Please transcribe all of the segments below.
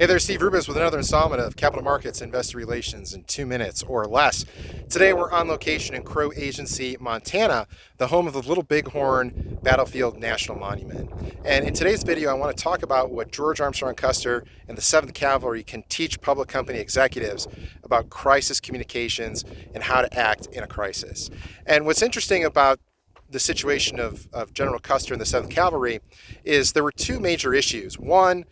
Hey there, Steve Rubis with another installment of Capital Markets Investor Relations in 2 minutes or less. Today we're on location in Crow Agency, Montana, the home of the Little Bighorn Battlefield National Monument. And in today's video, I want to talk about what George Armstrong Custer and the 7th Cavalry can teach public company executives about crisis communications and how to act in a crisis. And what's interesting about the situation of General Custer and the 7th Cavalry is there were two major issues. One,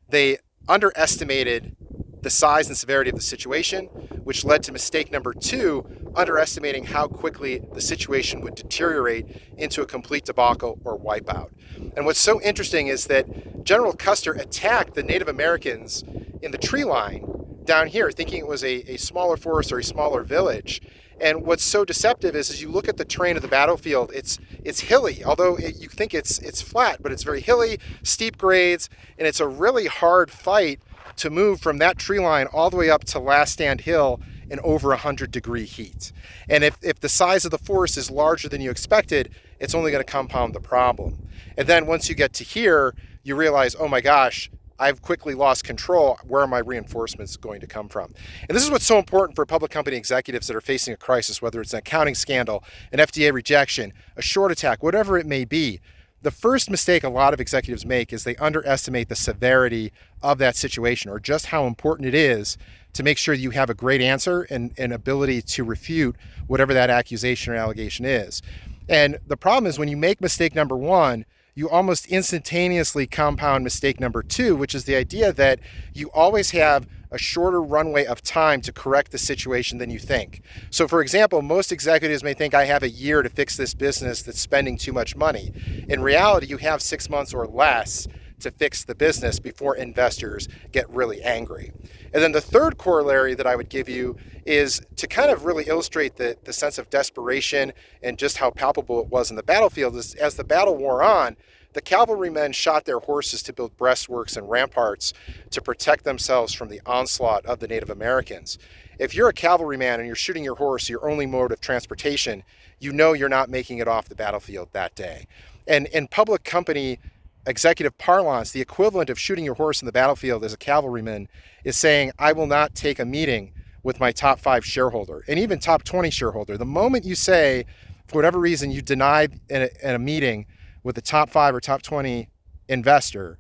they underestimated the size and severity of the situation, which led to mistake number two, underestimating how quickly the situation would deteriorate into a complete debacle or wipeout. And what's so interesting is that General Custer attacked the Native Americans in the tree line down here, thinking it was a smaller forest or a smaller village. And what's so deceptive is, as you look at the terrain of the battlefield, it's hilly, although you think it's flat, but it's very hilly, steep grades, and it's a really hard fight to move from that tree line all the way up to Last Stand Hill in over 100-degree heat. And if the size of the forest is larger than you expected, it's only going to compound the problem. And then once you get to here, you realize, oh my gosh, I've quickly lost control. Where are my reinforcements going to come from? And this is what's so important for public company executives that are facing a crisis, whether it's an accounting scandal, an FDA rejection, a short attack, whatever it may be. The first mistake a lot of executives make is they underestimate the severity of that situation, or just how important it is to make sure you have a great answer and ability to refute whatever that accusation or allegation is. And the problem is when you make mistake number one, you almost instantaneously compound mistake number two, which is the idea that you always have a shorter runway of time to correct the situation than you think. So for example, most executives may think I have a year to fix this business that's spending too much money. In reality, you have 6 months or less to fix the business before investors get really angry. And then the third corollary that I would give you is to kind of really illustrate the sense of desperation and just how palpable it was in the battlefield. As the battle wore on, the cavalrymen shot their horses to build breastworks and ramparts to protect themselves from the onslaught of the Native Americans. If you're a cavalryman and you're shooting your horse, your only mode of transportation, you know you're not making it off the battlefield that day. And in public company executive parlance, the equivalent of shooting your horse in the battlefield as a cavalryman is saying, I will not take a meeting with my top 5 shareholder and even top 20 shareholder. The moment you say, for whatever reason, you denied in a meeting with the top 5 or top 20 investor,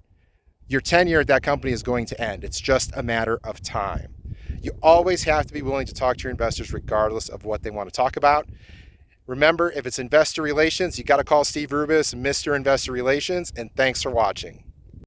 your tenure at that company is going to end. It's just a matter of time. You always have to be willing to talk to your investors regardless of what they want to talk about. Remember, if it's investor relations, you got to call Steve Rubis, Mr. Investor Relations, and thanks for watching.